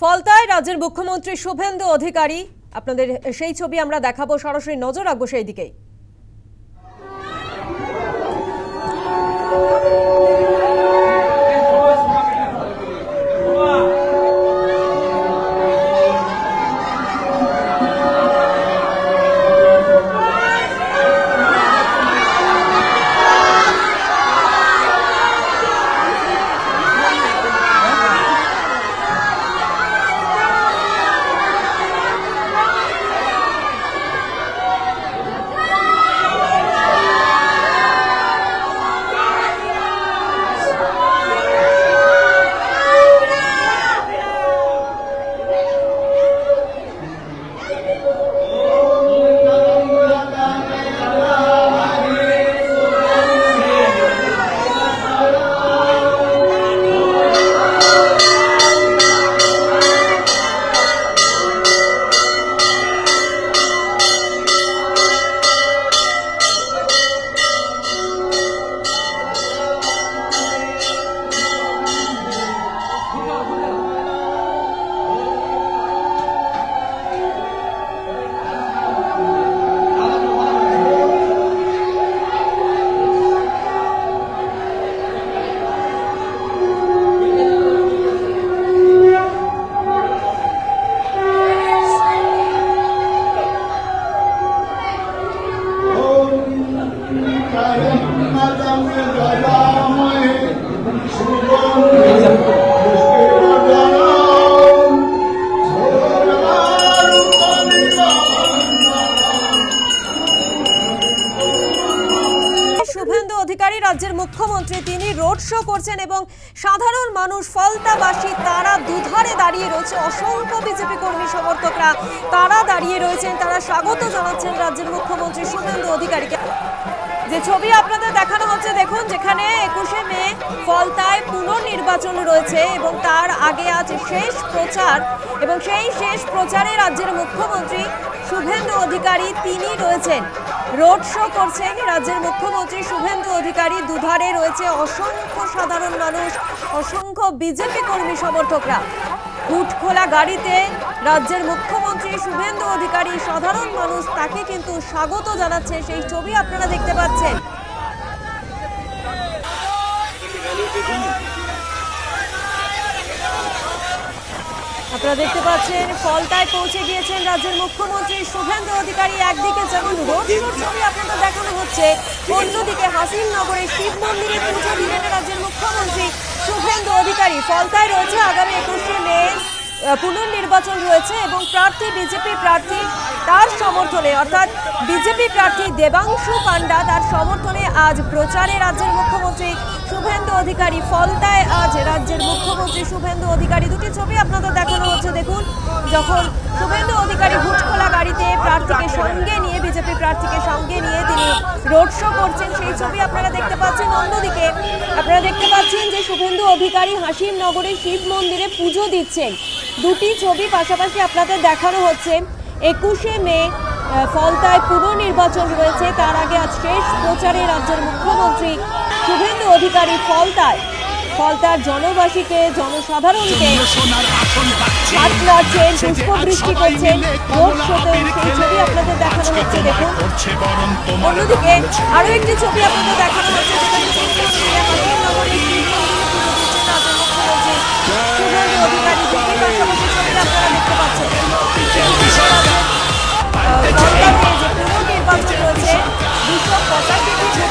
ফলতায় রাজ্যের মুখ্যমন্ত্রী শুভেন্দু অধিকারী আপনাদের সেই ছবি আমরা দেখাবো, সরাসরি নজর রাখবো সেই দিকেই। শুভেন্দু অধিকারী রাজ্যের মুখ্যমন্ত্রী, তিনি রোড শো করছেন এবং সাধারণ মানুষ ফলতাবাসী তারা দুধারে দাঁড়িয়ে রয়েছে। অসংখ্য বিজেপি কর্মী সমর্থকরা তারা দাঁড়িয়ে রয়েছেন, তারা স্বাগত জানাচ্ছেন রাজ্যের মুখ্যমন্ত্রী শুভেন্দু অধিকারীকে। যে ছবি আপনাদের দেখানো হচ্ছে দেখুন, যেখানে 21শে মে ফলতায় পুনর্নির্বাচন রয়েছে এবং তার আগে আজ শেষ প্রচার, এবং সেই শেষ প্রচারে রাজ্যের মুখ্যমন্ত্রী শুভেন্দু অধিকারী তিনি রয়েছেন, রোড শো করছেন রাজ্যের মুখ্যমন্ত্রী শুভেন্দু অধিকারী। দুধারে রয়েছে অসংখ্য সাধারণ মানুষ, অসংখ্য বিজেপি কর্মী সমর্থকরা। হুট খোলা গাড়িতে রাজ্যের মুখ্যমন্ত্রী শুভেন্দু অধিকারী, সাধারণ মানুষ তাকে কিন্তু স্বাগত জানাচ্ছে, সেই ছবি আপনারা দেখতে পাচ্ছেন। আপনারা দেখতে পাচ্ছেন ফলতায় পৌঁছে গিয়েছেন রাজ্যের মুখ্যমন্ত্রী শুভেন্দু অধিকারী। একদিকে যেমন রোড শোর ছবি আপনাদের দেখানো হচ্ছে, অন্যদিকে হাসিমনগরে শিব মন্দিরে পুজো দিলেন রাজ্যের মুখ্যমন্ত্রী শুভেন্দু অধিকারী। ফলতায় রয়েছে আগামী 21শে মে পুনর্নির্বাচন রয়েছে এবং প্রার্থী বিজেপি প্রার্থী, তার সমর্থনে অর্থাৎ বিজেপি প্রার্থী দেবাংশু পান্ডা, তার সমর্থনে আজ প্রচারে রাজ্যের মুখ্যমন্ত্রী শুভেন্দু অধিকারী। ফলতায় আজ রাজ্যের মুখ্যমন্ত্রী শুভেন্দু অধিকারী। দুটি ছবি আপনাদের দেখানো হচ্ছে দেখুন, যখন শুভেন্দু অধিকারী হুটখোলা গাড়িতে প্রার্থীকে সঙ্গে নিয়ে, বিজেপি প্রার্থীকে সঙ্গে নিয়ে তিনি রোড শো করছেন, সেই ছবি আপনারা দেখতে পাচ্ছেন। অন্যদিকে আপনারা দেখতে পাচ্ছেন যে শুভেন্দু অধিকারী হাসিমনগরে শিব মন্দিরে পুজো দিচ্ছেন। দুটি ছবি পাশাপাশি আপনাদের দেখানো হচ্ছে। 21শে মে ফলতায় পুনর্নির্বাচন রয়েছে, তার আগে আজ শেষ প্রচারে রাজ্যের মুখ্যমন্ত্রী শুভেন্দু অধিকারী ফলতার জনবাসীকে, জনসাধারণকে হাত নাড়ছেন, পুষ্পবৃষ্টি করছেন রোড শোতে, সেই ছবি আপনাদের দেখানো হচ্ছে দেখুন। অন্যদিকে আরো একটি ছবি আপনাদের দেখানো হচ্ছে, যেখানে হাসিমনগরে মুখ্যমন্ত্রী শুভেন্দু অধিকারী। দুটি পাশাপাশি ছবি আপনারা দেখতে পাচ্ছেন। পুনর্নির্বাচন রয়েছে, 285টি বুথে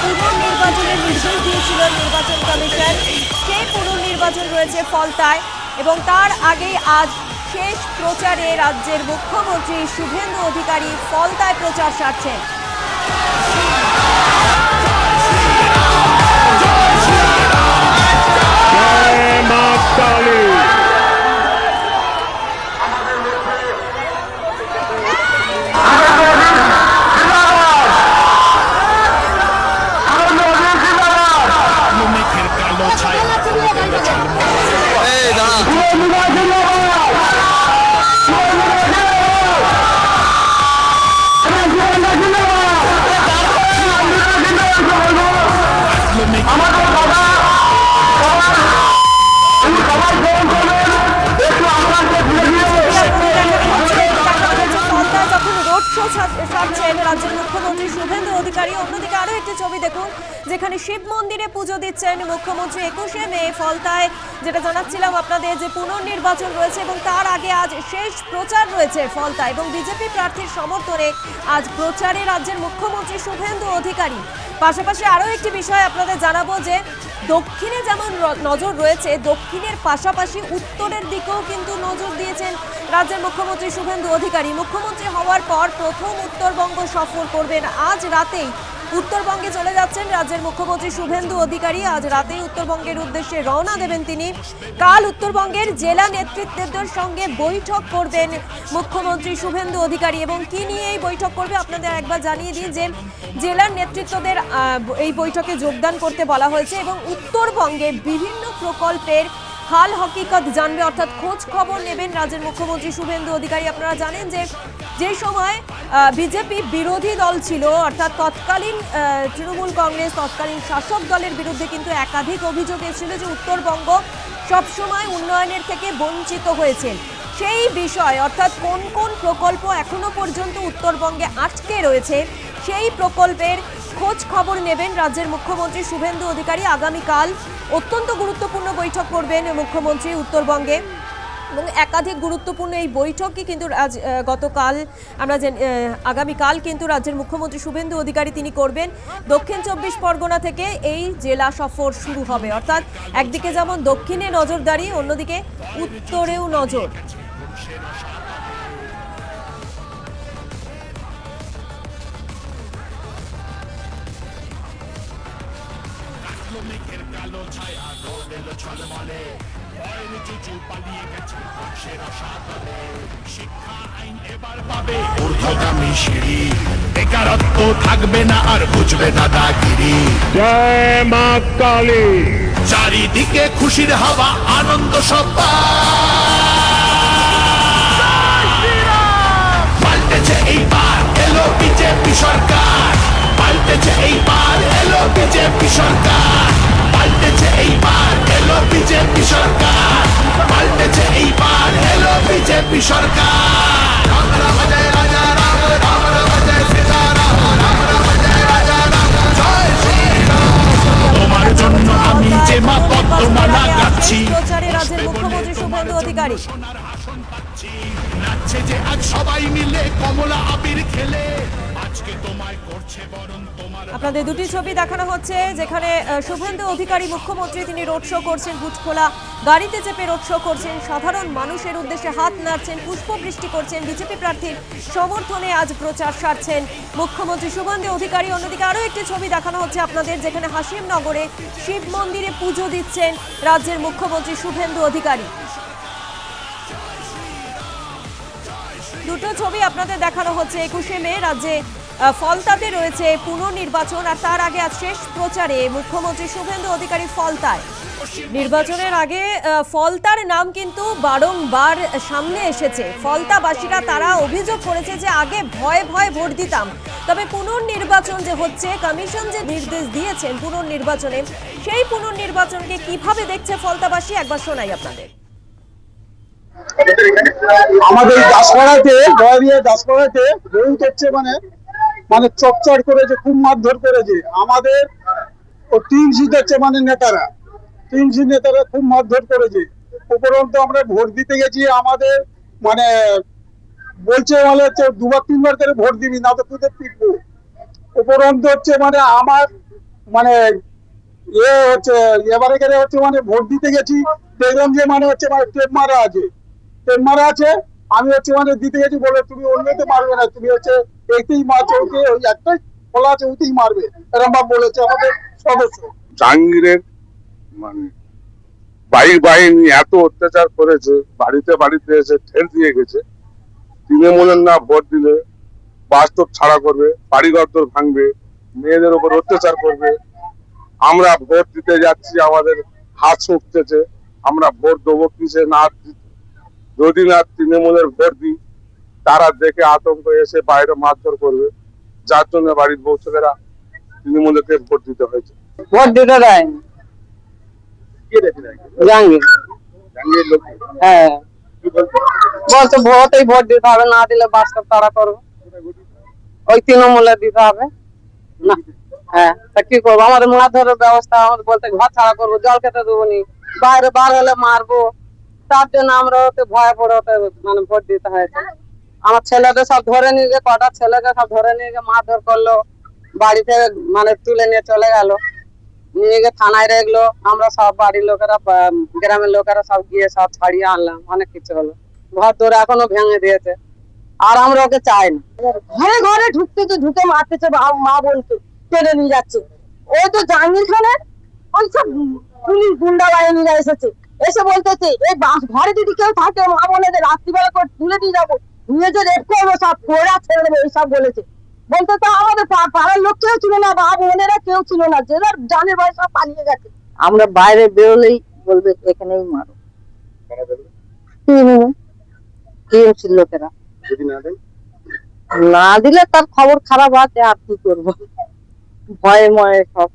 পুনর্নির্বাচনের নির্দেশ দিয়েছিল নির্বাচন কমিশন, সেই পুনর্নির্বাচন রয়েছে ফলতায় এবং তার আগেই আজ শেষ প্রচারে রাজ্যের মুখ্যমন্ত্রী শুভেন্দু অধিকারী ফলতায় প্রচার সারছেন। মানে শিব মন্দিরে পুজো দিচ্ছেন মুখ্যমন্ত্রী। 21শে মে ফলতায় যেটা জানাচ্ছিলাম আপনাদের যে পুনর্নির্বাচন রয়েছে এবং তার আগে আজ শেষ প্রচার রয়েছে ফলতায় এবং বিজেপি প্রার্থীর সমর্থনে আজ প্রচারে রাজ্যের মুখ্যমন্ত্রী শুভেন্দু অধিকারী। পাশাপাশি আরও একটি বিষয় আপনাদের জানাবো যে দক্ষিণে যেমন নজর রয়েছে, দক্ষিণের পাশাপাশি উত্তরের দিকেও কিন্তু নজর দিয়েছেন রাজ্যের মুখ্যমন্ত্রী শুভেন্দু অধিকারী। মুখ্যমন্ত্রী হওয়ার পর প্রথম উত্তরবঙ্গ সফর করবেন। আজ রাতেই উত্তরবঙ্গে চলে যাচ্ছেন রাজ্যের মুখ্যমন্ত্রী শুভেন্দু অধিকারী। আজ রাতেই উত্তরবঙ্গের উদ্দেশ্যে রওনা দেবেন তিনি। কাল উত্তরবঙ্গের জেলা নেতৃত্বদের সঙ্গে বৈঠক করবেন মুখ্যমন্ত্রী শুভেন্দু অধিকারী এবং কি নিয়ে এই বৈঠক করবে আপনাদের একবার জানিয়ে দিই যে জেলার নেতৃত্বদের এই বৈঠকে যোগদান করতে বলা হয়েছে এবং উত্তরবঙ্গে বিভিন্ন প্রকল্পের হাল হকিকত জানবে, অর্থাৎ খোঁজ খবর নেবেন রাজ্যের মুখ্যমন্ত্রী শুভেন্দু অধিকারী। আপনারা জানেন যে সময় বিজেপি বিরোধী দল ছিল, অর্থাৎ তৎকালীন তৃণমূল কংগ্রেস তৎকালীন শাসক দলের বিরুদ্ধে কিন্তু একাধিক অভিযোগ এসেছিল যে উত্তরবঙ্গ সবসময় উন্নয়নের থেকে বঞ্চিত হয়েছে। সেই বিষয় অর্থাৎ কোন কোন প্রকল্প এখনো পর্যন্ত উত্তরবঙ্গে আটকে রয়েছে সেই প্রকল্পের খোঁজ খবর নেবেন রাজ্যের মুখ্যমন্ত্রী শুভেন্দু অধিকারী। আগামীকাল অত্যন্ত গুরুত্বপূর্ণ বৈঠক করবেন মুখ্যমন্ত্রী উত্তরবঙ্গে এবং একাধিক গুরুত্বপূর্ণ এই বৈঠকই কিন্তু গতকাল আমরা আগামীকাল কিন্তু রাজ্যের মুখ্যমন্ত্রী শুভেন্দু অধিকারী তিনি করবেন। দক্ষিণ 24 পরগনা থেকে এই জেলা সফর শুরু হবে, অর্থাৎ একদিকে যেমন দক্ষিণে নজরদারি, অন্যদিকে উত্তরেও নজর। বেকারত্ব থাকবে না আর বুঝবে দাদাগিরি। জয় মা কালী। চারিদিকে খুশির হাওয়া, আনন্দ সত্তা। পাল্টেছে এইবার এলো বিজেপি সরকার, পাল্টেছে এইবার এলো বিজেপি সরকার, পাল্টেছে এইবার এলো বিজেপি সরকার, পাল্টেছে এইবার এলো বিজেপি সরকার। রাম রাম জয় রাজা রাম, রাম রাম জয় সীতারাম, রাম রাম জয় রাজা রাম, জয় শ্রীরাম। তোমার জন্য আমি যে মা পদ্মমালা গাচ্ছি, প্রচারে রাজ্যের মুখ্যমন্ত্রী শুভেন্দু অধিকারী নাচছে যে আজ সবাই মিলে কমলা আবির খেলে, আজকে তোমায় করছে বরণ তোমার। আপনাদের দুটি ছবি দেখানো হচ্ছে যেখানে শুভেন্দু অধিকারী মুখ্যমন্ত্রী তিনি রোড শো করছেন, বুটখোলা গাড়িতে চেপে রোড শো করছেন, সাধারণ মানুষের উদ্দেশ্যে হাত নাড়ছেন, পুষ্পবৃষ্টি করছেন, বিজেপি প্রার্থীর সমর্থনে আজ প্রচার সারছেন মুখ্যমন্ত্রী শুভেন্দু অধিকারী। অন্যদিকে আরও একটি ছবি দেখানো হচ্ছে আপনাদের যেখানে হাসিমনগরে শিব মন্দিরে পুজো দিচ্ছেন রাজ্যের মুখ্যমন্ত্রী শুভেন্দু অধিকারী। দুটো ছবি আপনাদের দেখানো হচ্ছে। 21শে মে রাজ্যে ফলতাতে রয়েছে পুনর্নির্বাচন আর তার আগে আজ শেষ প্রচারে মুখ্যমন্ত্রী শুভেন্দু অধিকারী ফলতায়। নির্বাচনের আগে ফলতার নাম কিন্তু বারংবার সামনে এসেছে। ফলতাবাসীরা তারা অভিযোগ করেছে যে আগে ভয়ে ভয়ে ভোট দিতাম, তবে পুনর্নির্বাচন যে হচ্ছে, কমিশন যে নির্দেশ দিয়েছেন পুনর্নির্বাচনে, সেই পুনর্নির্বাচনকে কিভাবে দেখছে ফলতাবাসী একবার শোনাই আপনাদের। আমাদের দাসপাড়াতে দাসপাড়াতে বহুত হচ্ছে মানে চকচর করেছে, খুব মারধর করেছে আমাদের টিএমসি হচ্ছে নেতারা খুব মারধর করেছে। উপরন্তু আমরা ভোট দিতে গেছি, আমাদের মানে বলছে হচ্ছে দুবার তিনবার করে ভোট দিবি না তো তোদের পিটবো। উপরন্তু হচ্ছে আমার হচ্ছে এবারে হচ্ছে ভোট দিতে গেছি, দেখলাম যে হচ্ছে টেপ মারা আছে, আমি হচ্ছে দিতে গেছি, বলে তুমি অন্যতে মারবে না, তুমি হচ্ছে এতেই মারছো, ওকে ওই একটাই খোলা আছে ওতেই মারবে, এরকম ভাব বলেছে আমাদের সদস্য। জাহাঙ্গীরের বাইক বাহিনী এত অত্যাচার করেছে, বাড়িতে বাড়িতে এসে ঠেল দিয়ে গেছে। তৃণমূলের না ভোট দিলে বাস্তব ছাড়া করবে, বাড়িঘর ভাঙবে, মেয়েদের উপর অত্যাচার করবে। আমরা ভোট দিতে যাচ্ছি, আমাদের হাত শুকতেছে, আমরা ভোট দেবো কিসে না, যদি না তৃণমূলের ভোট দিই তারা দেখে আতঙ্ক এসে বাইরে মারধর করবে, যার জন্য বাড়ির বউ ছেলেরা তৃণমূলকে ভোট দিতে হয়েছে। ভোট দিতে দেয় জাহাঙ্গীর, হ্যাঁ বলতো ভোটেই ভোট দিতে হবে, না দিলে বাস্তব তারা করবে, ওই তৃণমূলে দিতে হবে না। হ্যাঁ, তা কি করবো, আমাদের মারধরের ব্যবস্থা, আমাদের বলতে ঘর ছাড়া করবো, জল খেতে দেবো নি, বাইরে বার হলে মারবো। তার জন্য আমরা ওতে ভয় পড়ে ওতে মানে ভোট দিতে হয়েছে। আমার ছেলেদের সব ধরে নিয়ে গিয়ে, কটা ছেলেকে সব ধরে নিয়ে গিয়ে মারধর করলো, বাড়ি থেকে মানে তুলে নিয়ে চলে গেল, নিয়ে গিয়ে থানায় রাখলো। আমরা সব বাড়ির লোকেরা গ্রামের লোকেরা সব গিয়ে সব ছাড়িয়ে আনলাম, অনেক কিছু হলো। ঘর দৌড় এখনো ভেঙে দিয়েছে, আর আমরা ওকে চাই না। ঘরে ঘরে ঢুকতেছে, ঢুকে মারতেছে, মা বোনকে টেনে নিয়ে যাচ্ছে। ওই তো জাহাঙ্গীর খানের ওই সব পুলিশ গুন্ডা বাহিনীরা এসেছে, এসে বলতেছে এই ঘরে যদি কেউ থাকে মা বোনেদের রাত্রিবেলা করে তুলে দিয়ে যাবো, নিয়ে যে রেপ করবো, সব কোরা ছেড়ে দেবো, এইসব বলেছে। বলতে তো আমাদের পাড়ার লোক কেউ ছিল না, মা বোনেরা কেউ ছিল না, যে যার জানের ভয় সব পালিয়ে গেছে। আমরা বাইরে বেরোলেই বলবে এখানেই মারো, টিএমসির লোকেরা। না দিলে তার খবর খারাপ আছে, আর কি করবো, ভয়ে ময়ে সব।